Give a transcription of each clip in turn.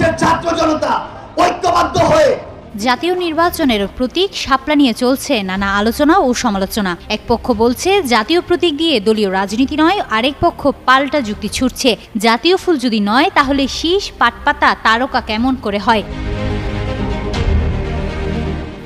বাংলাদেশের ছাত্র জনতা ঐক্যবদ্ধ হয়ে জাতীয় নির্বাচনের প্রতীক শাপলা নিয়ে চলছে নানা আলোচনা ও সমালোচনা। এক পক্ষ বলছে জাতীয় প্রতীক দিয়ে দলীয় রাজনীতি নয়, আরেক পক্ষ পাল্টা যুক্তি ছুটছে জাতীয় ফুল যদি নয় তাহলে শীষ, পাটপাতা, তারকা কেমন করে হয়।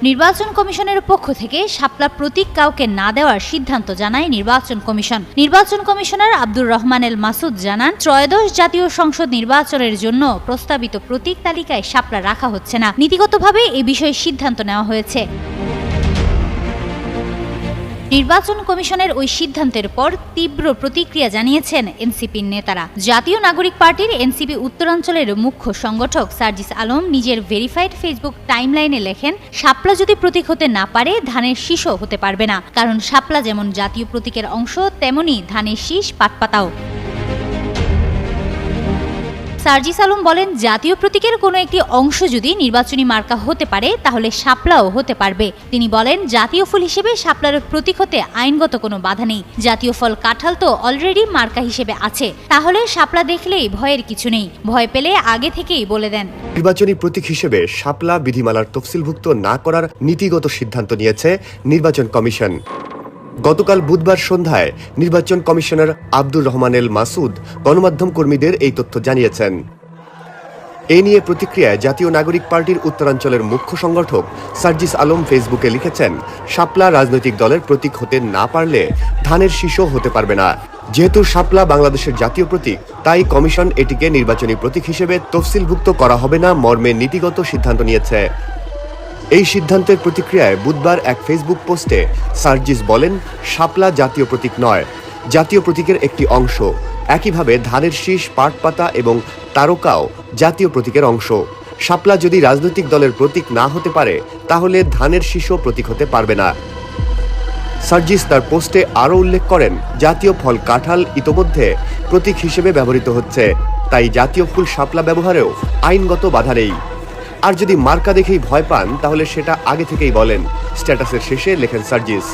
নির্বাচন কমিশনের পক্ষ থেকে শাপলা প্রতীক কাউকে না দেওয়ার সিদ্ধান্ত জানায় নির্বাচন কমিশন। নির্বাচন কমিশনার আব্দুর রহমান এল মাসুদ জানান, ত্রয়োদশ জাতীয় সংসদ নির্বাচনের জন্য প্রস্তাবিত প্রতীক তালিকায় শাপলা রাখা হচ্ছে না। নীতিগতভাবে এ বিষয়ে সিদ্ধান্ত নেওয়া হয়েছে। নির্বাচন কমিশনের ওই সিদ্ধান্তের পর তীব্র প্রতিক্রিয়া জানিয়েছেন এনসিপির নেতারা। জাতীয় নাগরিক পার্টির এনসিপি উত্তরাঞ্চলের মুখ্য সংগঠক সার্জিস আলম নিজের ভেরিফাইড ফেসবুক টাইমলাইনে লেখেন, শাপলা যদি প্রতীক হতে না পারে ধানের শীষও হতে পারবে না, কারণ শাপলা যেমন জাতীয় প্রতীকের অংশ তেমনি ধানের শীষ, পাটপাতাও। সার্জিস আলম বলেন, জাতীয় প্রতীকের কোনো একটি অংশ যদি নির্বাচনী মার্কা হতে পারে তাহলে শাপলাও হতে পারবে। তিনি বলেন, জাতীয় ফুল হিসেবে শাপলার প্রতীক হতে আইনগত কোনো বাধা নেই। জাতীয় ফল কাঁঠাল তো অলরেডি মার্কা হিসেবে আছে, তাহলে শাপলা দেখলেই ভয়ের কিছু নেই। ভয় পেলে আগে থেকেই বলে দেন। নির্বাচনী প্রতীক হিসেবে শাপলা বিধিমালার তফসিলভুক্ত না করার নীতিগত সিদ্ধান্ত নিয়েছে নির্বাচন কমিশন। গতকাল বুধবার সন্ধ্যায় নির্বাচন কমিশনার আব্দুর রহমান এল মাসুদ গণমাধ্যম কর্মীদের এই তথ্য জানিয়েছেন। এ নিয়ে প্রতিক্রিয়ায় জাতীয় নাগরিক পার্টির উত্তরাঞ্চলের মুখ্য সংগঠক সার্জিস আলম ফেসবুকে লিখেছেন, শাপলা রাজনৈতিক দলের প্রতীক হতে না পারলে ধানের শীষও হতে পারবে না। যেহেতু শাপলা বাংলাদেশের জাতীয় প্রতীক, তাই কমিশন এটিকে নির্বাচনী প্রতীক হিসেবে তফসিলভুক্ত করা হবে না মর্মে নীতিগত সিদ্ধান্ত নিয়েছে। এই সিদ্ধান্তের প্রতিক্রিয়ায় বুধবার এক ফেসবুক পোস্টে সার্জিস বলেন, শাপলা জাতীয় প্রতীক নয়, জাতীয় প্রতীকের একটি অংশ। একইভাবে ধানের শীষ, পাটপাতা এবং তারকাও জাতীয় প্রতীকের অংশ। শাপলা যদি রাজনৈতিক দলের প্রতীক না হতে পারে তাহলে ধানের শীষও প্রতীক হতে পারবে না। সার্জিস তার পোস্টে আরও উল্লেখ করেন, জাতীয় ফল কাঁঠাল ইতোমধ্যে প্রতীক হিসেবে ব্যবহৃত হচ্ছে, তাই জাতীয় ফুল শাপলা ব্যবহারেও আইনগত বাধা নেই। আর যদি মার্কা দেখেই ভয় পান তাহলে সেটা আগে থেকেই বলেন, স্ট্যাটাসের শেষে লেখেন সার্জিস।